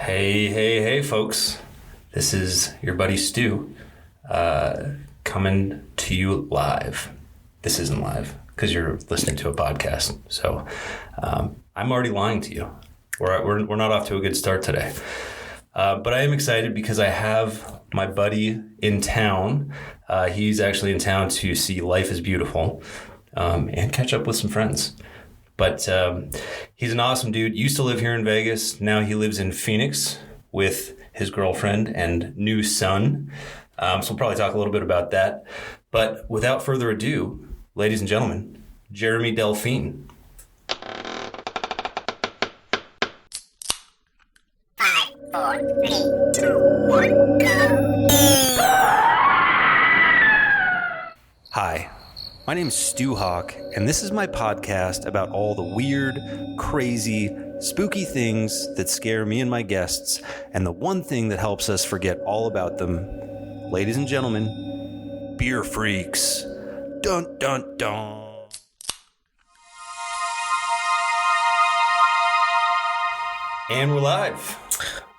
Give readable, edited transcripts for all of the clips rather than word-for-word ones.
Hey, folks. This is your buddy Stu coming to you live. This isn't live because you're listening to a podcast. So I'm already lying to you. We're not off to a good start today. But I am excited because I have my buddy in town. He's actually in town to see Life is Beautiful and catch up with some friends. But he's an awesome dude. Used to live here in Vegas. Now he lives in Phoenix with his girlfriend and new son. So we'll probably talk a little bit about that. But without further ado, ladies and gentlemen, Jeremy Delfin. 5, 4, 3, 2, 1, go. Hi, my name is Stu Hawk, and this is my podcast about all the weird, crazy, spooky things that scare me and my guests, and the one thing that helps us forget all about them. Ladies and gentlemen, beer freaks. Dun, dun, dun. And we're live.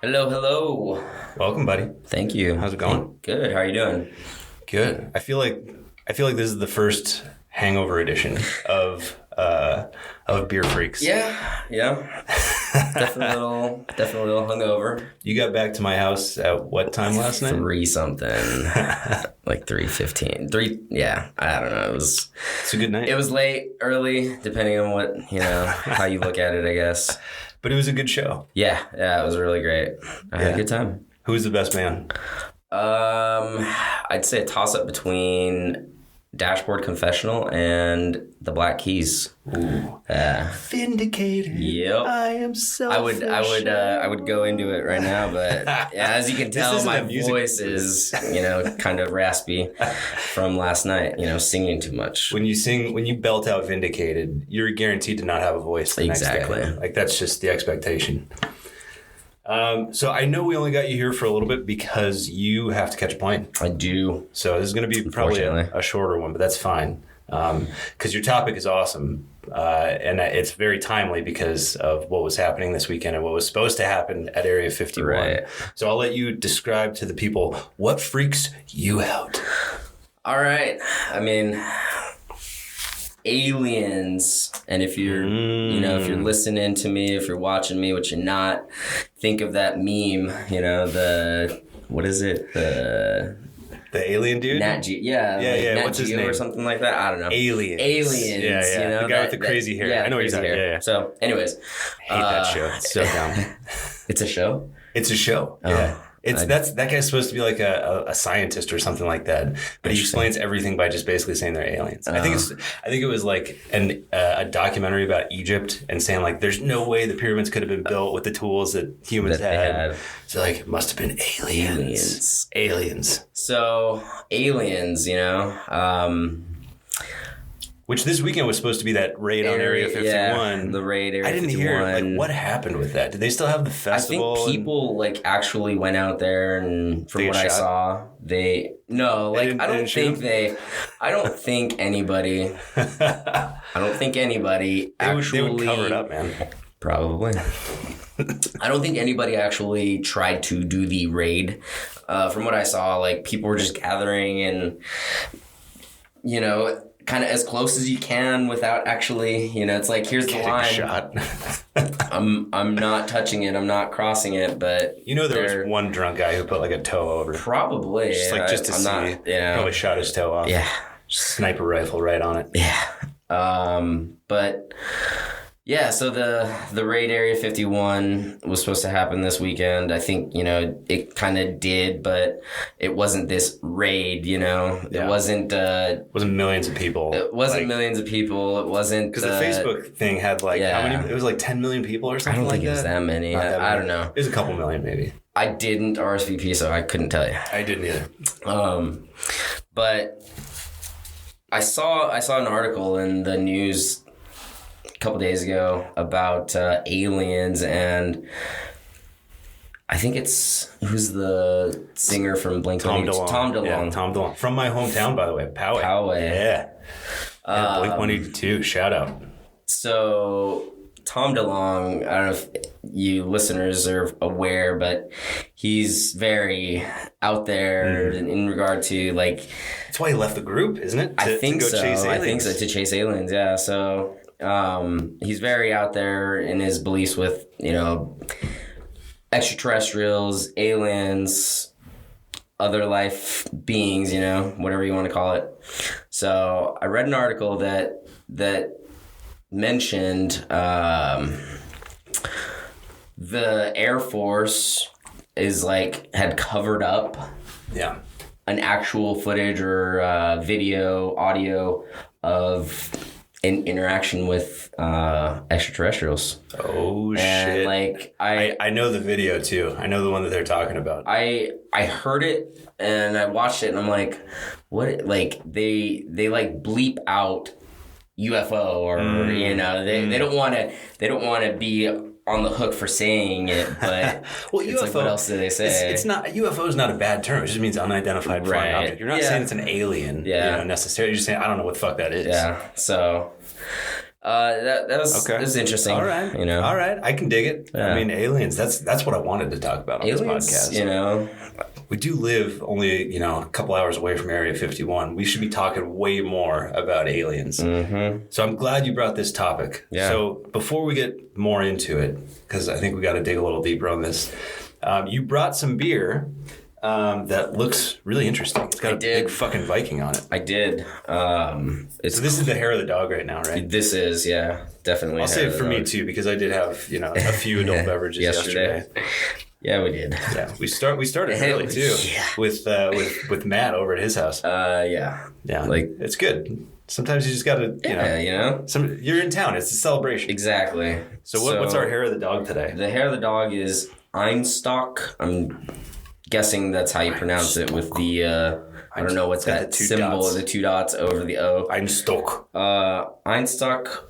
Hello. Welcome, buddy. Thank you. How's it going? Good. How are you doing? Good. I feel like this is the first hangover edition of Beer Freaks. Yeah. Definitely a little hungover. You got back to my house at what time last night? 3 something. Like 3:15. 3. Yeah. I don't know. It's a good night. It was late, early, depending on what, how you look at it, I guess. But it was a good show. Yeah. It was really great. I had a good time. Who was the best man? I'd say a toss-up between Dashboard Confessional and the Black Keys. Ooh. Vindicated. Yep. I am so. I would go into it right now, but as you can tell, my voice is kind of raspy from last night. Singing too much. When you belt out Vindicated, you're guaranteed to not have a voice the next day. Like that's just the expectation. So I know we only got you here for a little bit because you have to catch a plane. I do. So this is going to be probably a shorter one, but that's fine. Because your topic is awesome. And it's very timely because of what was happening this weekend and what was supposed to happen at Area 51. Right. So I'll let you describe to the people what freaks you out. All right. I mean, aliens. And if you're, if you're listening to me, if you're watching me, which you're not, think of that meme, what is it? The alien dude? Nat Geo. Yeah. Yeah. Nat What's his Geo name? or something like that. I don't know. Aliens. Yeah. The guy with the crazy hair. I know what you're talking about. Yeah. So, anyways. I hate that show. It's so dumb. It's a show? It's a show. Yeah. That guy's supposed to be like a scientist or something like that, but he explains everything by just basically saying they're aliens. I think it was like a documentary about Egypt and saying like there's no way the pyramids could have been built with the tools that humans had. So like it must have been aliens. So aliens, which this weekend was supposed to be that raid on Area 51. Yeah, the raid Area 51. I didn't hear what happened with that. Did they still have the festival? I think people actually went out there, and from what I saw, I don't think anybody actually. They would cover it up, man. Probably. I don't think anybody actually tried to do the raid. From what I saw, people were just gathering and, kind of as close as you can without actually, it's like, here's the line. Shot. I'm not touching it. I'm not crossing it, but there was one drunk guy who put a toe over. Probably. Just to see. Probably shot his toe off. Yeah. Sniper rifle right on it. Yeah. But yeah, so the raid Area 51 was supposed to happen this weekend. I think, it kind of did, but it wasn't this raid, It wasn't millions of people. It wasn't millions of people. It wasn't because the Facebook thing had how many? It was 10 million people or something. I don't think it was that many. I don't know. It was a couple million maybe. I didn't RSVP, so I couldn't tell you. I didn't either. But I saw an article in the news a couple days ago about aliens, and I think who's the singer from Blink-182? Tom DeLonge. Yeah, Tom DeLonge. From my hometown, by the way, Poway. Yeah. Blink-182, shout out. So Tom DeLonge, I don't know if you listeners are aware, but he's very out there in regard to like. That's why he left the group, isn't it? I think so. I think so, to chase aliens. Yeah. So he's very out there in his beliefs with, you know, extraterrestrials, aliens, other life beings, you know, whatever you want to call it. So I read an article that mentioned the Air Force had covered up an actual footage or video, audio of an interaction with extraterrestrials. Oh, and shit. Like I know the video too. I know the one that they're talking about. I heard it and I watched it and I'm like, what? Like they like bleep out UFO or you know they don't want to be on the hook for saying it, but well, it's UFO, like, what else do they say? It's not, UFO is not a bad term. It just means unidentified flying object. You're not saying it's an alien, you know, necessarily. You're just saying, I don't know what the fuck that is. Yeah. So that was interesting. All right. You know. All right. I can dig it. Yeah. I mean, aliens, that's what I wanted to talk about on aliens, this podcast. You know. We do live only, you know, a couple hours away from Area 51. We should be talking way more about aliens. Mm-hmm. So I'm glad you brought this topic. Yeah. So before we get more into it, because I think we got to dig a little deeper on this, you brought some beer that looks really interesting. It's got a big fucking Viking on it. I did. So this is the hair of the dog right now, right? This is, yeah, definitely. I'll say it for me too, because I did have, you know, a few adult beverages yesterday. Yeah, we did. Yeah, we started early too with Matt over at his house. Yeah, like it's good. Sometimes you just gotta, you know, you're in town. It's a celebration. Exactly. So what's our hair of the dog today? The hair of the dog is Einstok. I'm guessing that's how you pronounce it with the. I don't know what's that symbol, the 2 dots over the O. Einstok. Einstok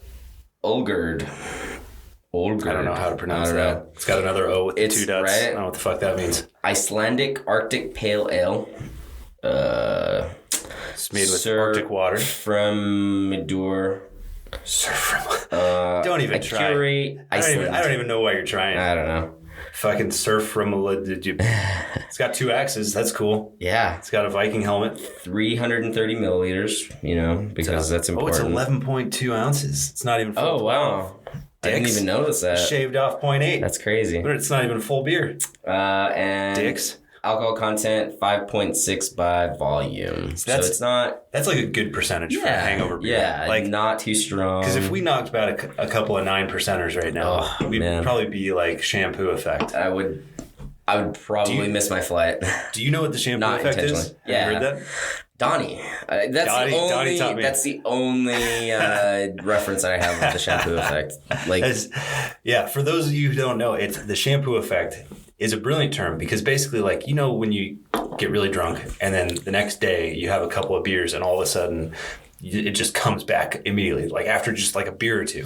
Olgerd. I don't know how to pronounce that. It's got another O with the 2 dots. Right? I don't know what the fuck that means. Icelandic Arctic Pale Ale. It's made with Arctic water. From Medur. Don't even try. I don't even know why you're trying. I don't know. Fucking surf from it's got 2 axes. That's cool. Yeah. It's got a Viking helmet. 330 milliliters, you know, because that's important. Oh, it's 11.2 ounces. It's not even full. Oh, wow. I didn't even notice that. Shaved off 0.8. That's crazy. But it's not even full beer. And dicks. Alcohol content 5.6 by volume. So it's not. That's like a good percentage for a hangover beer. Yeah, like not too strong. Because if we knocked about a couple of 9%ers right now, we'd probably be like shampoo effect. I would probably miss my flight. Do you know what the shampoo effect is? Yeah. Have you heard that? Donnie. That's the only reference that I have of the shampoo effect. For those of you who don't know, it's the shampoo effect is a brilliant term because basically, like, you know, when you get really drunk and then the next day you have a couple of beers and all of a sudden it just comes back immediately, like after just like a beer or two.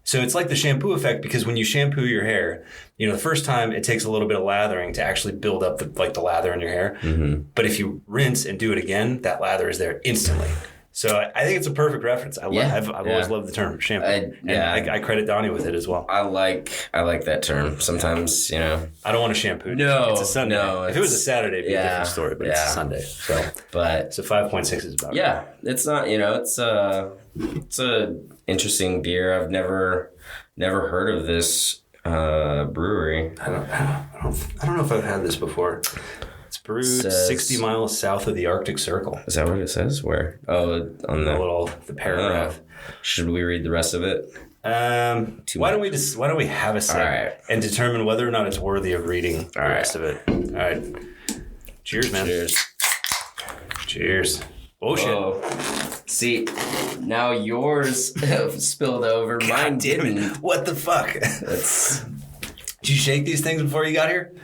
So it's like the shampoo effect because when you shampoo your hair, you know, the first time it takes a little bit of lathering to actually build up the lather in your hair. Mm-hmm. But if you rinse and do it again, that lather is there instantly. So I think it's a perfect reference. I've always loved the term shampoo. I credit Donnie with it as well. I like that term. Sometimes, you know, I don't want to shampoo. No, it's a Sunday. No, if it was a Saturday, it'd be a different story. But it's a Sunday. So 5.6 is about right. Yeah, it's not. You know, it's a interesting beer. I've never heard of this brewery. I don't know if I've had this before. Brewed 60 miles south of the Arctic Circle. Is that what it says? Where? Oh, on the paragraph. Should we read the rest of it? Why don't we have a segment and determine whether or not it's worthy of reading the rest of it? All right. Cheers, man. Cheers. Oh, shit. See, now yours spilled over. Mine didn't. What the fuck? Did you shake these things before you got here?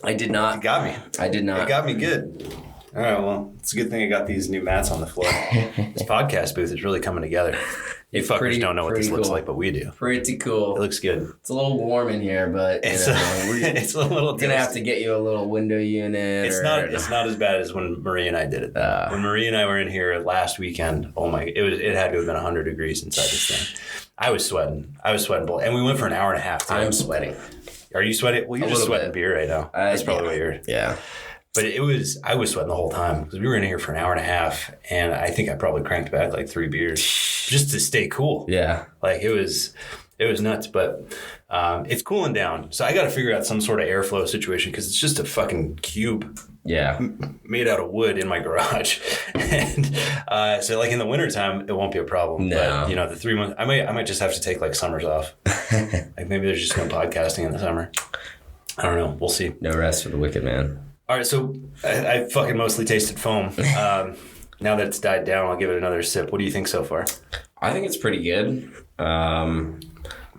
I did not. You got me. I did not. It got me good. All right, well, it's a good thing I got these new mats on the floor. This podcast booth is really coming together. You fuckers don't know what this looks like, but we do. Pretty cool. It looks good. It's a little warm in here, but it's a little. We're gonna have to get you a little window unit. It's not as bad as when Marie and I did it. When Marie and I were in here last weekend, it had to have been 100 degrees inside this thing. I was sweating. And we went for an hour and a half. I'm sweating. Are you sweating? Well, you're just sweating beer right now. That's probably what you're. Yeah. But I was sweating the whole time because we were in here for an hour and a half, and I think I probably cranked back like 3 beers just to stay cool. Yeah. Like it was nuts, but it's cooling down. So I got to figure out some sort of airflow situation because it's just a fucking cube. Yeah. Made out of wood in my garage. And so like in the wintertime, it won't be a problem. No. But, you know, the 3 months, I might just have to take like summers off. Like maybe there's just no podcasting in the summer. I don't know. We'll see. No rest for the wicked, man. All right, so I fucking mostly tasted foam. Now that it's died down, I'll give it another sip. What do you think so far? I think it's pretty good.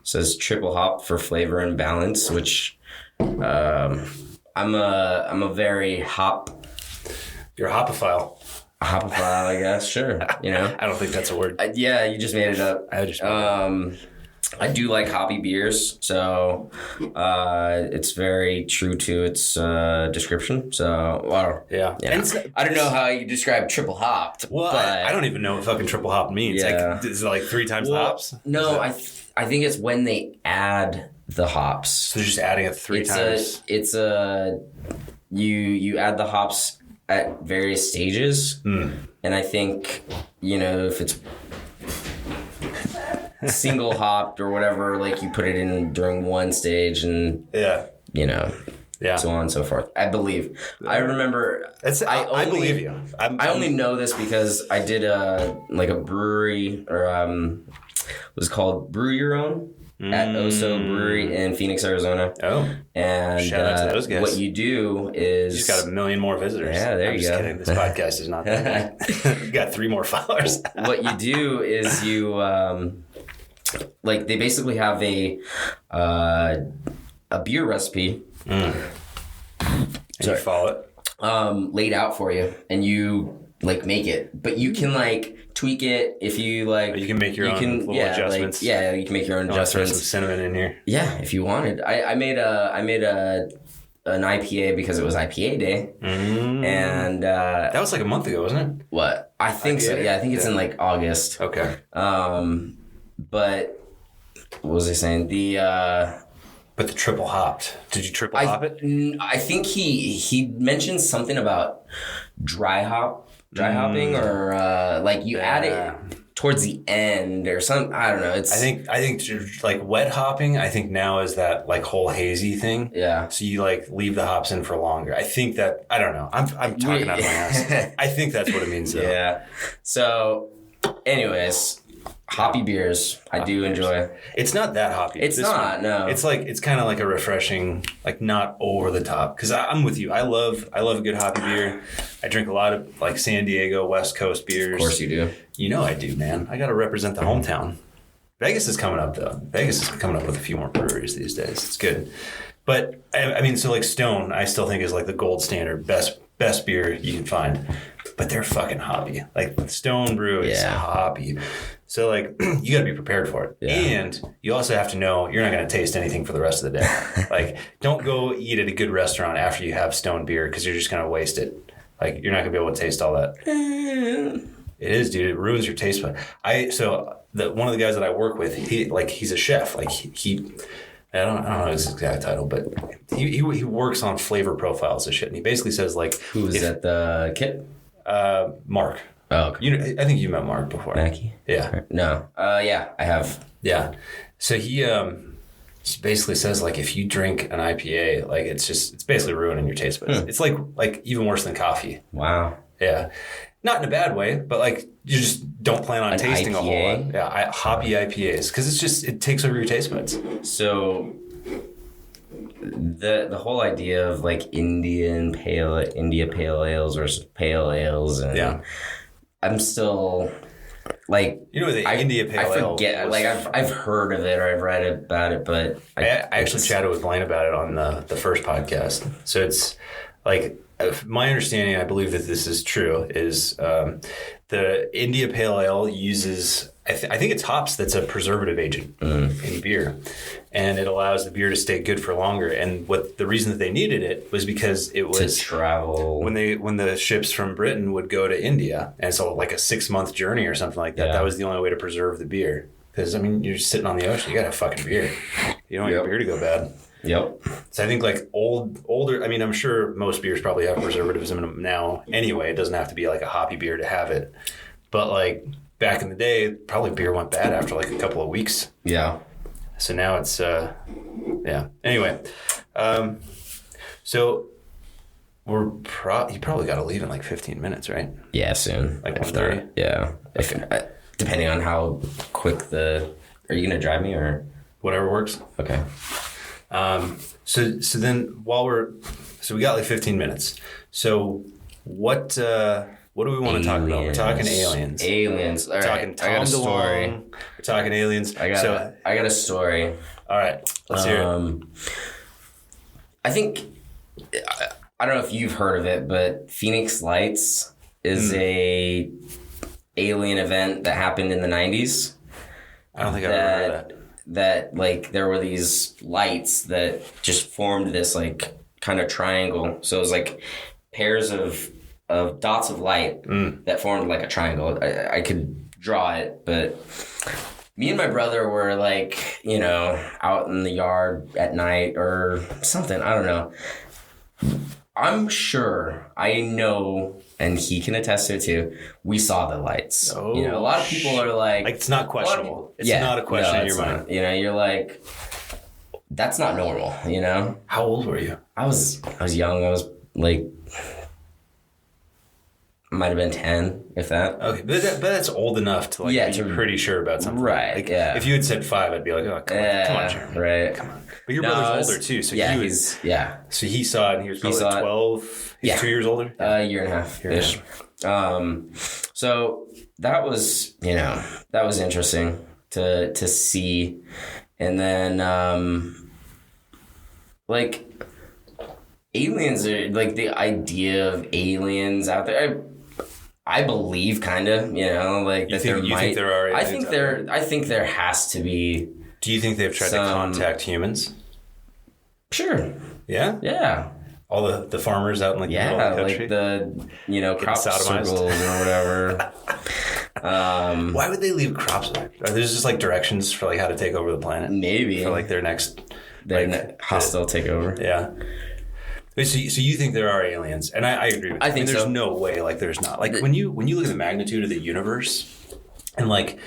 Says triple hop for flavor and balance, which I'm a very hop. You're a hopophile. A hopophile, I guess. Sure, you know. I don't think that's a word. Yeah, you just made it up. I do like hoppy beers, so it's very true to its description. So, well, yeah. I don't know how you describe triple hopped. Well, but I don't even know what fucking triple hop means. Yeah. Like, is it like 3 times the hops? No, I think it's when they add the hops. So they're just adding it 3 times. You add the hops at various stages, and I think if it's single hopped or whatever, like you put it in during one stage and so on and so forth. I believe. I remember. I believe you. I only know this because I did a brewery or it was called Brew Your Own at Oso Brewery in Phoenix, Arizona. Oh, and shout out to those guys. What you do is you just got 1 million more visitors. Yeah, there you go. Kidding. This podcast is not that big. You got 3 more followers. What you do is you they basically have a beer recipe. And you follow it. Laid out for you, and you make it, but you can tweak it if you like. You can make your own little adjustments. You can make your own adjustments. Throw some cinnamon in here. Yeah, if you wanted. I made an IPA because it was IPA day, and that was like a month ago, wasn't it? What? I think IPA? So. Yeah, I think it's in August. Okay. But what was I saying? But the triple hopped. Did you triple hop it? I think he mentioned something about dry hopping, or you add it towards the end or something. I don't know. I think like wet hopping. I think now is that whole hazy thing. Yeah. So you leave the hops in for longer. I think that I don't know. I'm talking out of my ass. I think that's what it means though. Yeah. So, anyways. Hoppy beers, I do enjoy. It's not that hoppy. It's not, no. It's kind of like a refreshing, not over the top. Because I'm with you. I love a good hoppy beer. I drink a lot of San Diego West Coast beers. Of course you do. You know I do, man. I got to represent the hometown. Vegas is coming up though. Vegas is coming up with a few more breweries these days. It's good. But I mean, so Stone, I still think is the gold standard, best beer you can find. But they're fucking hoppy. Stone Brew is hoppy. So you got to be prepared for it. Yeah. And you also have to know you're not going to taste anything for the rest of the day. Don't go eat at a good restaurant after you have Stone beer because you're just going to waste it. You're not going to be able to taste all that. It is, dude. It ruins your taste bud. One of the guys that I work with, he's a chef. He I don't know his exact title, but he works on flavor profiles and shit. And he basically says who is that? The kid? Mark. Oh, okay. I think you met Mark before. Mackie? Yeah. No. Yeah, I have. Yeah. So he basically says if you drink an IPA, it's basically ruining your taste buds. It's like even worse than coffee. Wow. Yeah. Not in a bad way, but you just don't plan on tasting IPA? A whole lot. Yeah, hoppy IPAs because it takes over your taste buds. So the whole idea of India pale ales versus pale ales, and I'm still the India pale ale. I forget. I've heard of it or I've read about it, but I actually chatted with Blaine about it on the first podcast. So it's my understanding, I believe that this is true, is the India Pale Ale uses, I think it's hops that's a preservative agent in beer. And it allows the beer to stay good for longer. And the reason that they needed it was because it was to travel. When the ships from Britain would go to India, and so a 6-month journey or something like that, that was the only way to preserve the beer. Because, I mean, you're just sitting on the ocean. You got to have fucking beer. You don't want your beer to go bad. Yep. So I think like older, I mean, I'm sure most beers probably have preservatives in them now anyway. It doesn't have to be like a hoppy beer to have it. But like back in the day, probably beer went bad after like a couple of weeks. Yeah. So now it's, yeah. Anyway, so you probably got to leave in like 15 minutes, right? Yeah, soon. Like 1:30? Yeah. Depending on how quick are you going to drive me or? Whatever works. Okay. So then so we got like 15 minutes. So what do we want to talk about? We're talking aliens. Aliens. All right. Talking Tom I got a story. DeLonge. We're talking aliens. I got a story. All right. Let's hear it. I think, I don't know if you've heard of it, but Phoenix Lights is a alien event that happened in the 90s. I don't think I've ever heard of that. That like there were these lights that just formed this like kind of triangle. So it was like pairs of dots of light that formed like a triangle. I could draw it, but me and my brother were like, you know, out in the yard at night or something. I don't know. I'm sure, I know, and he can attest to it too, we saw the lights. Oh, you know, a lot of people are like it's not questionable. It's not a question in your mind. You know, you're like, that's not normal, you know? How old were you? I was young. I was like, might have been 10, if that. Okay, but that's old enough to like be pretty sure about something. Right, like, yeah. If you had said 5, I'd be like, oh, come on, Jeremy. Right. Come on. But your brother's older too, so so he saw it and he was probably like 12. He's 2 years older? A year and a half-ish. So that was, you know, that was interesting to see. And then, like, aliens are, like, the idea of aliens out there, I believe, kind of, you know, like, you think there are aliens I think there has to be. Do you think they've tried to contact humans? Sure. Yeah? Yeah. All the farmers out in like the middle of the country? Like the, you know, crop circles or whatever. Why would they leave crops? Are there just like directions for like how to take over the planet? Maybe. For like their next hostile takeover. Yeah. So you think there are aliens, and I agree with you. I think there's so. no way like there's not. Like when you look at the magnitude of the universe, and like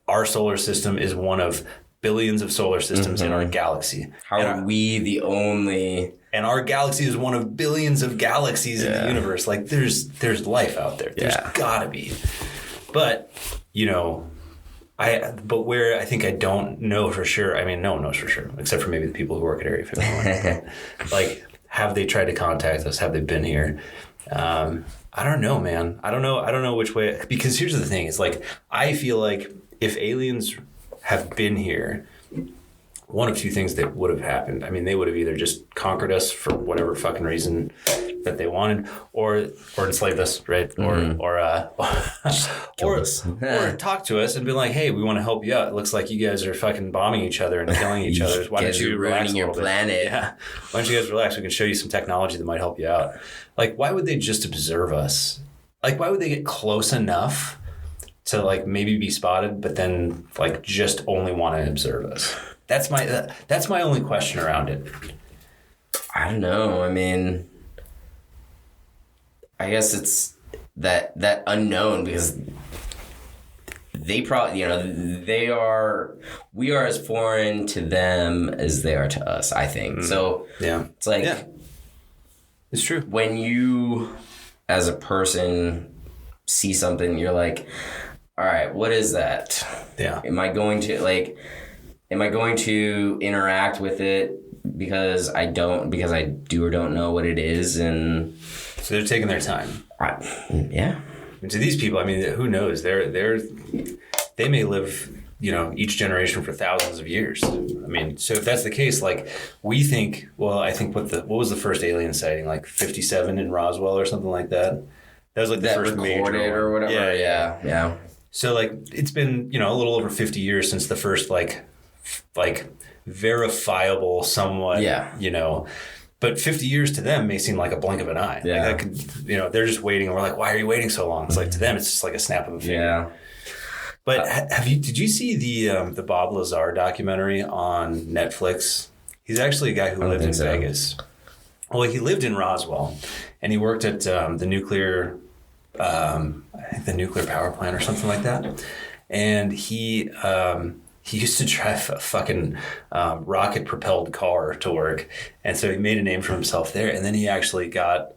our solar system is one of billions of solar systems in our galaxy. How are we the only? And our galaxy is one of billions of galaxies in the universe. Like there's life out there. There's gotta be. But you know, where I think I don't know for sure. I mean, no one knows for sure, except for maybe the people who work at Area 51. Like, have they tried to contact us? Have they been here? I don't know, man. I don't know which way. Because here's the thing: is like I feel like if aliens have been here, one of two things that would have happened. I mean, they would have either just conquered us for whatever fucking reason that they wanted, or enslaved us, right? Or talk to us and be like, hey, we want to help you out. It looks like you guys are fucking bombing each other and killing each other. Why don't you relax ruining your planet? Yeah. Why don't you guys relax? We can show you some technology that might help you out. Like, why would they just observe us? Like, why would they get close enough to like maybe be spotted, but then like just only want to observe us? That's my only question around it. I don't know. I mean, I guess it's that unknown because they probably, you know, we are as foreign to them as they are to us, I think. So yeah, it's like, it's true. When you, as a person, see something, you're like, all right, what is that? Yeah. Am I going to interact with it because I do or don't know what it is? And so they're taking their time. Yeah. And to these people, I mean, who knows? They may live, you know, each generation for thousands of years. I mean, so if that's the case, like we think, well, I think what was the first alien sighting? Like 57 in Roswell or something like that. That was like the first major or whatever. Yeah. So like it's been, you know, a little over 50 years since the first like verifiable somewhat, you know, but 50 years to them may seem like a blink of an eye. Yeah. Like you know, they're just waiting and we're like, why are you waiting so long? It's like to them, it's just like a snap of a finger. Yeah. But did you see the Bob Lazar documentary on Netflix? He's actually a guy who lived in Vegas. Well, he lived in Roswell, and he worked at the nuclear power plant or something like that. And he used to drive a fucking rocket-propelled car to work, and so he made a name for himself there. And then he actually got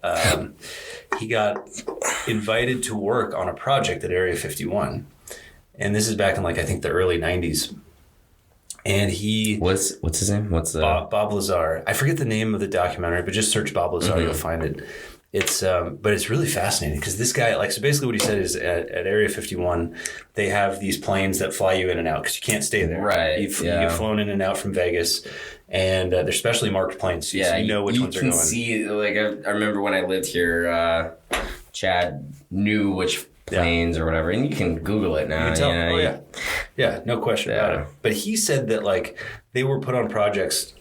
invited to work on a project at Area 51, and this is back in I think the early '90s. And what's his name? Bob Lazar? I forget the name of the documentary, but just search Bob Lazar, you'll find it. It's but it's really fascinating because this guy, so basically what he said is at Area 51, they have these planes that fly you in and out because you can't stay there. Right. You get flown in and out from Vegas, and they're specially marked planes, so you know which ones are going. You can see, I remember when I lived here, Chad knew which planes or whatever, and you can Google it now. You can tell. Yeah, no question about it. But he said that they were put on projects,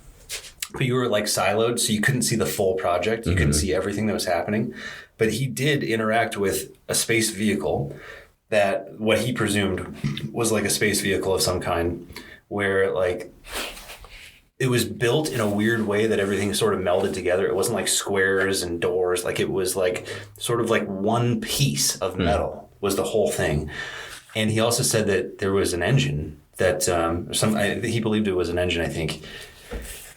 but you were siloed, so you couldn't see the full project. You couldn't see everything that was happening. But he did interact with a space vehicle that what he presumed was a space vehicle of some kind, where it was built in a weird way that everything sort of melded together. It wasn't squares and doors. It was sort of one piece of metal was the whole thing. And he also said that there was an engine that he believed it was an engine, I think.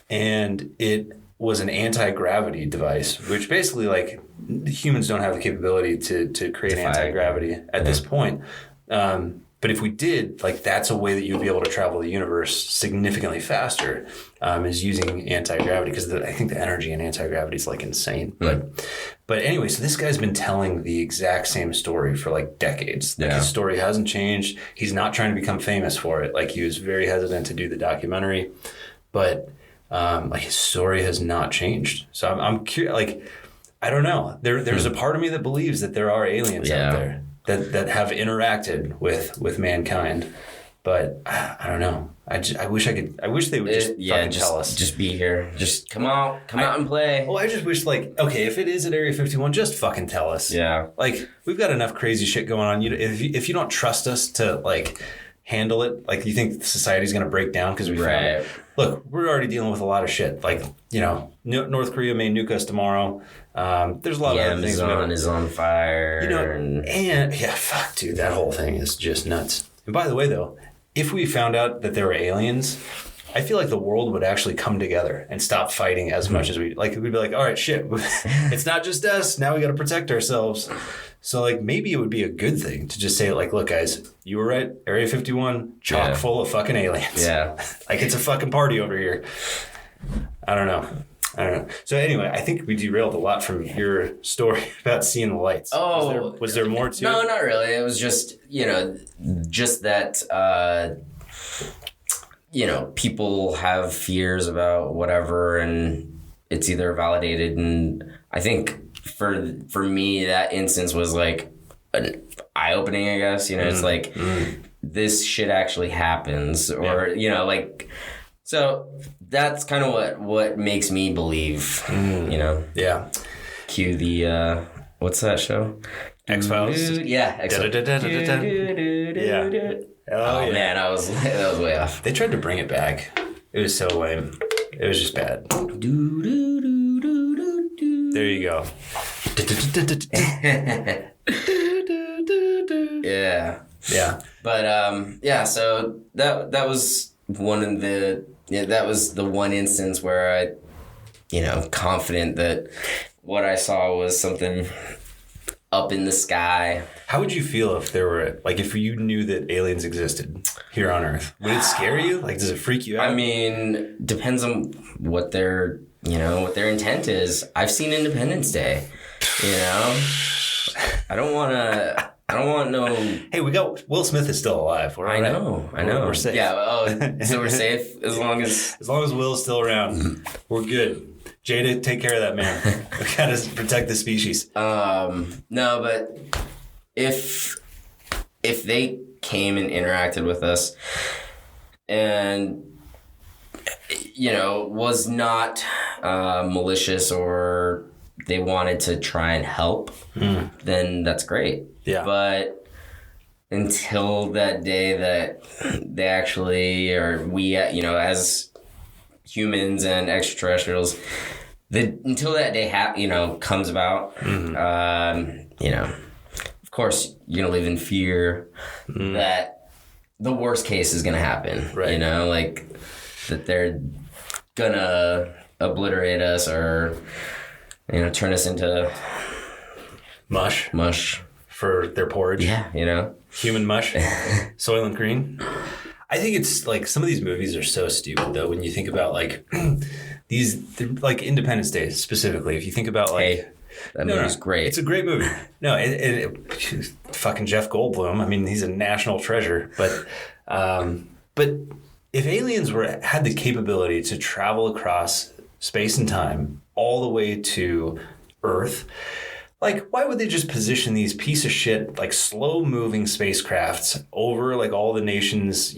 And it was an anti-gravity device, which basically humans don't have the capability to create anti-gravity at this point. But if we did, that's a way that you'd be able to travel the universe significantly faster, is using anti-gravity, because I think the energy in anti-gravity is insane. But anyway, so this guy's been telling the exact same story for decades. His story hasn't changed. He's not trying to become famous for it. He was very hesitant to do the documentary, but his story has not changed. So I'm curious. I don't know. There's a part of me that believes that there are aliens out there that have interacted with mankind, but I don't know. I wish they would just tell us. Just be here. Just come out and play. Well, I just wish okay, if it is at Area 51, just fucking tell us. Yeah. We've got enough crazy shit going on. If you don't trust us to handle it, you think society's going to break down because we found it. Look, we're already dealing with a lot of shit. North Korea may nuke us tomorrow. There's a lot of other things. Amazon is on fire. And fuck, dude, that whole thing is just nuts. And by the way, though, if we found out that there were aliens, I feel the world would actually come together and stop fighting as much as we'd be all right, shit, it's not just us. Now we got to protect ourselves. So maybe it would be a good thing to just say look, guys, you were right. Area 51, chock full of fucking aliens. Yeah. It's a fucking party over here. I don't know. So anyway, I think we derailed a lot from your story about seeing the lights. Oh. Was there more to it? No, not really. It was just, just that, people have fears about whatever, and it's either validated. And I think for me, that instance was an eye-opening, I guess. It's this shit actually happens, or, so that's kind of what makes me believe, Yeah. Cue the, what's that show? X-Files? Yeah, X-Files. Yeah. Oh, man, that was way off. They tried to bring it back. It was so lame. It was just bad. There you go. Yeah. But so that was one of that was the one instance where I, confident that what I saw was something up in the sky. How would you feel if there were if you knew that aliens existed here on Earth? Would it scare you? Does it freak you out? I mean, depends on what their intent is. I've seen Independence Day. I don't want no. Hey, we got Will Smith is still alive. I know. We're safe. Yeah. So we're safe as long as Will's still around. We're good. Jada, take care of that man. We gotta protect the species. No, but if they came and interacted with us, and was not malicious, or they wanted to try and help, then that's great. Yeah. But until that day that they actually, or we, as humans and extraterrestrials, until that day comes about, of course you're gonna live in fear that the worst case is gonna happen. Right. Like that they're gonna obliterate us or turn us into mush for their porridge. Yeah, Human mush, Soylent Green. I think it's like some of these movies are so stupid though. When you think about like like Independence Day specifically, if you think about like that movie's great. It's a great movie. No, fucking Jeff Goldblum. I mean, he's a national treasure. But if aliens had the capability to travel across space and time all the way to Earth, like, why would they just position these piece of shit, like slow-moving spacecrafts over like all the nation's,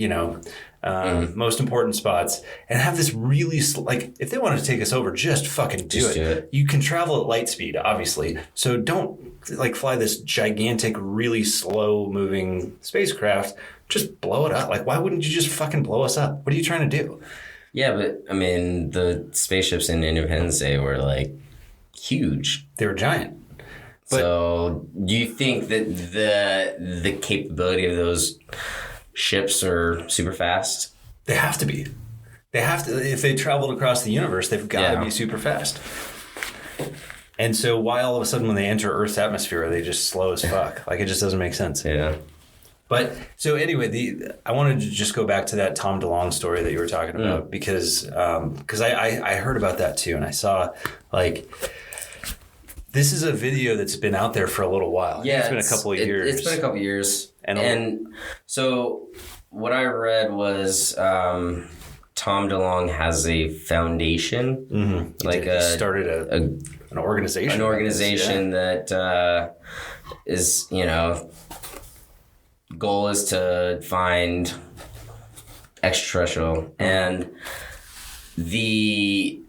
most important spots and have this really, like, if they wanted to take us over, just fucking do it. You can travel at light speed, obviously. So don't like fly this gigantic, really slow-moving spacecraft. Just blow it up. Like, why wouldn't you just fucking blow us up? What are you trying to do? Yeah, but I mean, the spaceships in Independence Day were like huge. They were giant. But, so do you think that the capability of those ships are super fast? They have to be. They have to. If they traveled across the universe, they've got to be super fast. And so why all of a sudden when they enter Earth's atmosphere, are they just slow as fuck? Like, it just doesn't make sense. Yeah. But so anyway, I wanted to just go back to that Tom DeLonge story that you were talking about because I heard about that too, and I saw like this is a video that's been out there for a little while. Yeah, it's been a couple of years. It's been a couple of years, and so what I read was Tom DeLonge has a foundation, like he started an organization. An organization that is goal is to find extraterrestrial, and the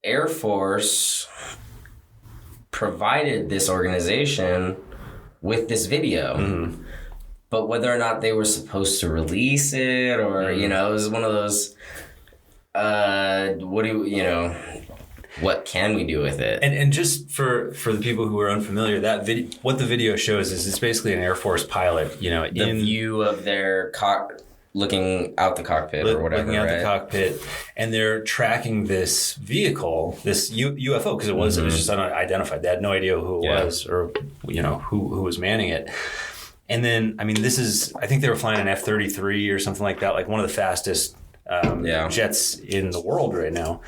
Air Force provided this organization with this video, but whether or not they were supposed to release it or it was one of those what can we do with it? And just for the people who are unfamiliar, that video, what the video shows is it's basically an Air Force pilot, the view of their looking out the cockpit or whatever, looking out the cockpit, and they're tracking this vehicle, this UFO, because it was just unidentified. They had no idea who it was or who was manning it. And then I think they were flying an F-33 or something like that, like one of the fastest jets in the world right now.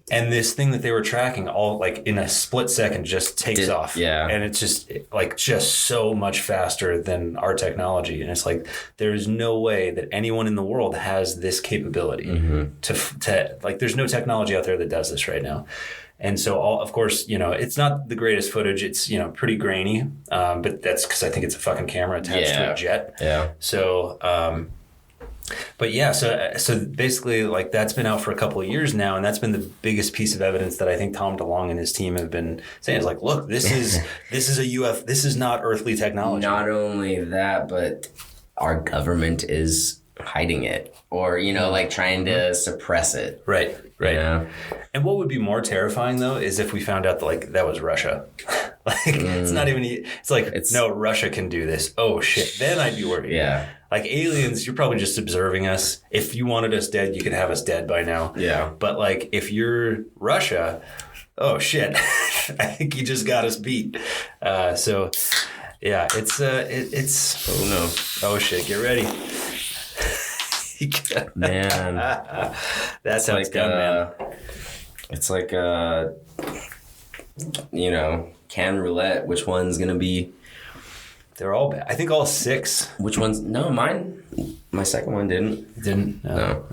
And this thing that they were tracking all like in a split second just takes off. Yeah. And it's just so much faster than our technology. And it's like, there's no way that anyone in the world has this capability to like, there's no technology out there that does this right now. And so of course, it's not the greatest footage. It's, pretty grainy. But that's because I think it's a fucking camera attached to a jet. Yeah. So, but yeah, so basically, like that's been out for a couple of years now, and that's been the biggest piece of evidence that I think Tom DeLonge and his team have been saying is like, look, this is a UFO. This is not earthly technology. Not only that, but our government is hiding it, or like trying to suppress it. Right. And what would be more terrifying though is if we found out that like that was Russia. It's not even. It's like no, Russia can do this. Oh shit! Then I'd be worried. Yeah. Like aliens, you're probably just observing us. If you wanted us dead, you could have us dead by now. Yeah. But like, if you're Russia, oh shit, I think you just got us beat. So, yeah, it's oh no, oh shit, get ready, man. That's how it's done, man. It's like can roulette. Which one's gonna be? They're all bad. I think all six. Which ones? No, my second one didn't. Didn't? No.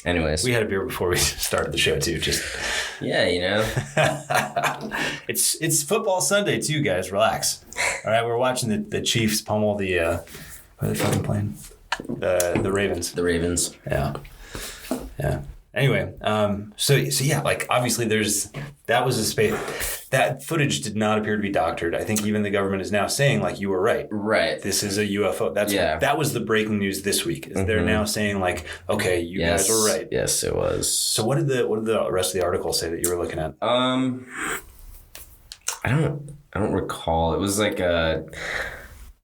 Anyways. We had a beer before we started the show, too. Just yeah, It's football Sunday, too, guys. Relax. All right, we're watching the Chiefs pummel the... what are they fucking playing? The Ravens. The Ravens. Yeah. Anyway, so yeah, like obviously that was a space that footage did not appear to be doctored. I think even the government is now saying like you were right. Right. This is a UFO. That was the breaking news this week. Is they're now saying like, okay, you guys were right. Yes, it was. So what did the rest of the article say that you were looking at? I don't recall. It was like I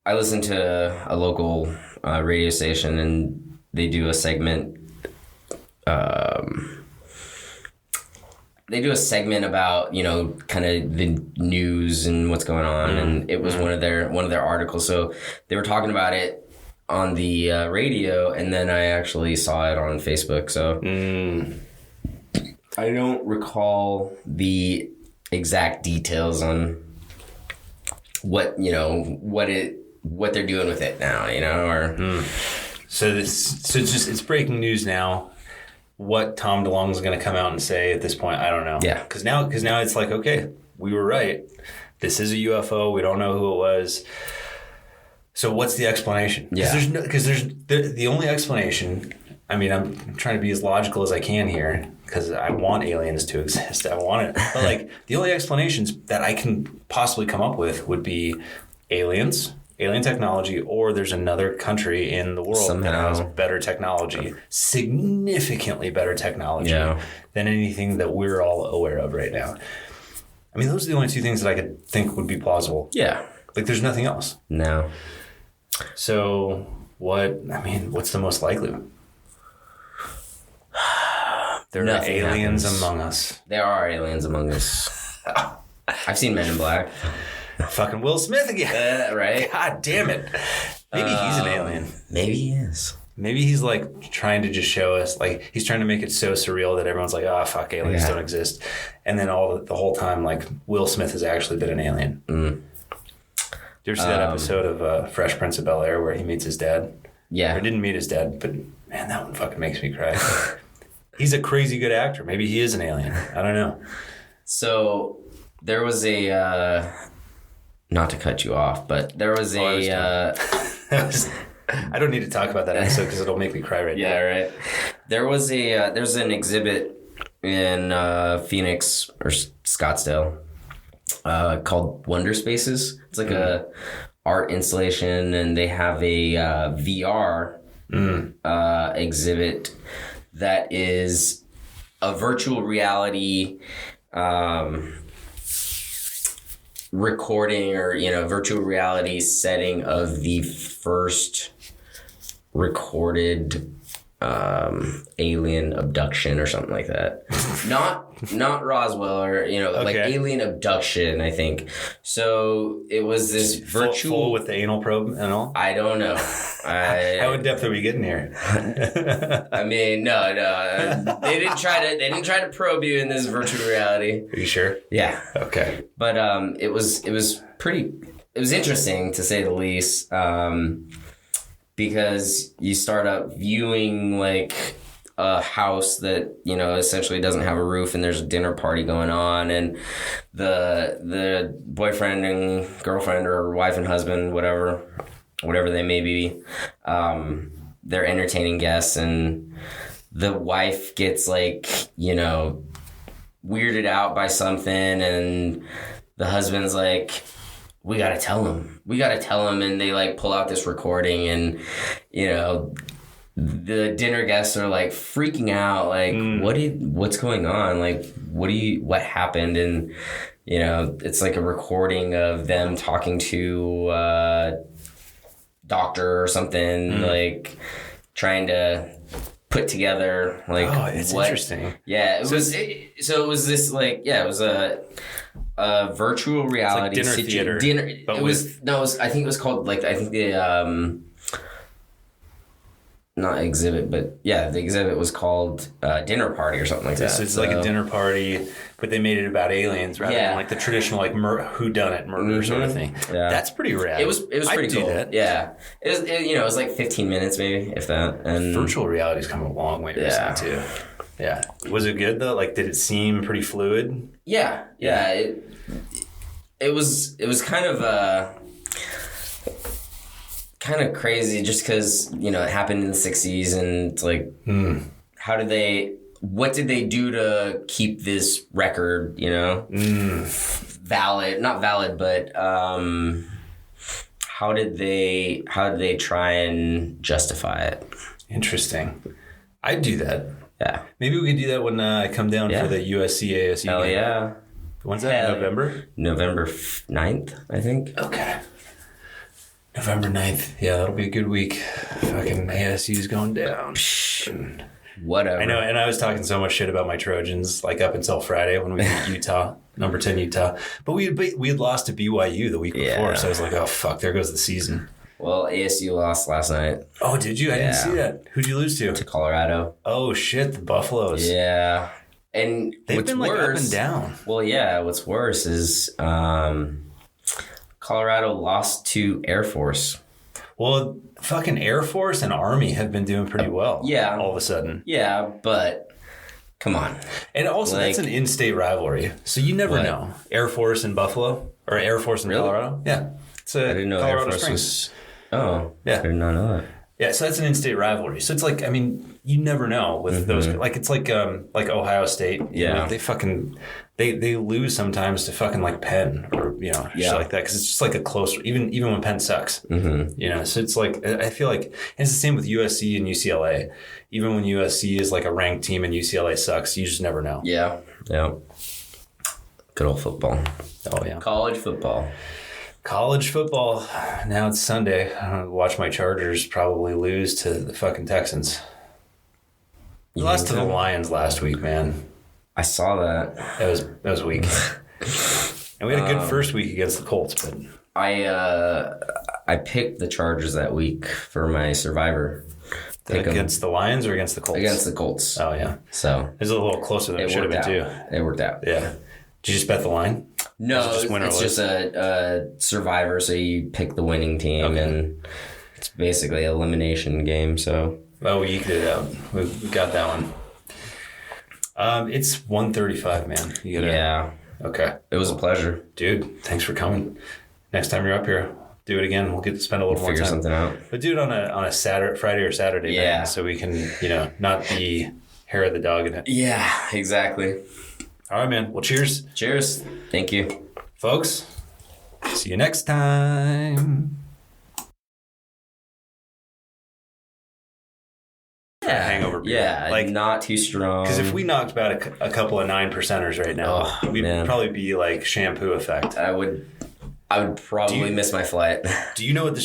listened to a local radio station and they do a segment. They do a segment about, kind of the news and what's going on, and it was one of their articles. So they were talking about it on the radio, and then I actually saw it on Facebook. So I don't recall the exact details on what they're doing with it now, or. So it's breaking news now. What Tom DeLonge is going to come out and say at this point, I don't know. Yeah. Because now it's like, okay, we were right. This is a UFO. We don't know who it was. So what's the explanation? Yeah. Because the only explanation. I mean, I'm trying to be as logical as I can here because I want aliens to exist. I want it. But like the only explanations that I can possibly come up with would be aliens. Alien technology, or there's another country in the world that has better technology, significantly better technology than anything that we're all aware of right now. I mean, those are the only two things that I could think would be plausible. Yeah. Like, there's nothing else. No. So, what's the most likely? There are aliens among us. There are aliens among us. I've seen Men in Black. Fucking Will Smith again. Right? God damn it. Maybe he's an alien. Maybe he is. Maybe he's like trying to just show us, like he's trying to make it so surreal that everyone's like, oh, fuck, aliens don't exist. And then the whole time, like Will Smith has actually been an alien. Did you ever see that episode of Fresh Prince of Bel-Air where he meets his dad? Yeah. Or didn't meet his dad, but man, that one fucking makes me cry. He's a crazy good actor. Maybe he is an alien. I don't know. So there was a... not to cut you off, but there was I don't need to talk about that episode because it'll make me cry right now. Yeah, right. There's an exhibit in Phoenix or Scottsdale called Wonder Spaces. It's like a art installation, and they have a VR exhibit that is a virtual reality recording or virtual reality setting of the first recorded alien abduction or something like that. not Roswell or like alien abduction, I think. So it was this virtual full with the anal probe and all. I don't know. How in depth are we getting here? I mean, no. They didn't try to probe you in this virtual reality. Are you sure? Yeah. Okay. But it was interesting to say the least. Because you start up viewing like a house that essentially doesn't have a roof, and there's a dinner party going on, and the boyfriend and girlfriend or wife and husband, whatever they may be, they're entertaining guests, and the wife gets like weirded out by something, and the husband's like, we gotta tell him, and they like pull out this recording, and the dinner guests are like freaking out, like what's going on, like what happened, and it's like a recording of them talking to a doctor or something, like trying to put together like interesting. Yeah, it was this like it was a virtual reality dinner theater. I think it was called the not exhibit, but the exhibit was called Dinner Party or something like that. So it's like a dinner party, but they made it about aliens rather than like the traditional like whodunit murder sort of thing. Yeah. That's pretty rad. It was pretty cool. That. Yeah, it was like 15 minutes maybe, if that. And virtual reality's come a long way recently too. Yeah. Was it good though? Like, did it seem pretty fluid? Yeah. It was kind of crazy just because it happened in the 60s, and it's like how did they what did they do to keep this record, valid? Not valid, but how did they try and justify it? Interesting. I'd do that. Yeah. Maybe we could do that when I come down for the USC ASU Hell game. yeah. When's that? November? November 9th, I think. Okay. November 9th. Yeah, that'll be a good week. Fucking ASU's going down. Whatever. I know, and I was talking so much shit about my Trojans like up until Friday when we beat Utah, number 10 Utah. But we had lost to BYU the week before, so I was like, oh, fuck, there goes the season. Well, ASU lost last night. Oh, did you? I didn't see that. Who'd you lose to? To Colorado. Oh, shit, the Buffaloes. Yeah. And they've been worse, like up and down. Well, yeah, what's worse is Colorado lost to Air Force. Well, fucking Air Force and Army have been doing pretty well. Yeah. All of a sudden. Yeah, but come on. And also, that's an in-state rivalry. So you never know. Air Force in Buffalo? Or Air Force in Colorado? Yeah. It's I didn't know Colorado Air Force Springs. was... Oh. Yeah. I did not know that. Yeah, so that's an in-state rivalry. So it's like, I mean, you never know with those. Like, it's like Ohio State. Yeah. They fucking, they lose sometimes to fucking like Penn or, shit like that. Because it's just like a close, even when Penn sucks. Mm-hmm. So it's like, I feel like, and it's the same with USC and UCLA. Even when USC is like a ranked team and UCLA sucks, you just never know. Yeah. Yeah. Good old football. Oh, yeah. College football. College football. Now it's Sunday. I'm going to watch my Chargers probably lose to the fucking Texans. We lost to the Lions last week, man. I saw that. That was weak. And we had a good first week against the Colts, but I picked the Chargers that week for my Survivor. Against the Lions or against the Colts? Against the Colts. Oh, yeah. So it was a little closer than it should have been, too. It worked out. Yeah. Did you just bet the line? No, it's just a Survivor, so you pick the winning team, and it's basically an elimination game, so... Well, we eked it out. We got that one. It's 1:35, man. Yeah. Okay. It was a pleasure. Dude, thanks for coming. Next time you're up here, do it again. We'll get to spend a little more time. Figure something out. But do it on a Friday or Saturday night, so we can, not be hair of the dog in it. Yeah, exactly. All right, man. Well, cheers. Cheers. Thank you. Folks, see you next time. Yeah. Hangover beer. Yeah, like not too strong. Because if we knocked back a couple of 9%ers right now, we'd probably be like shampoo effect. I would probably miss my flight. Do you know what the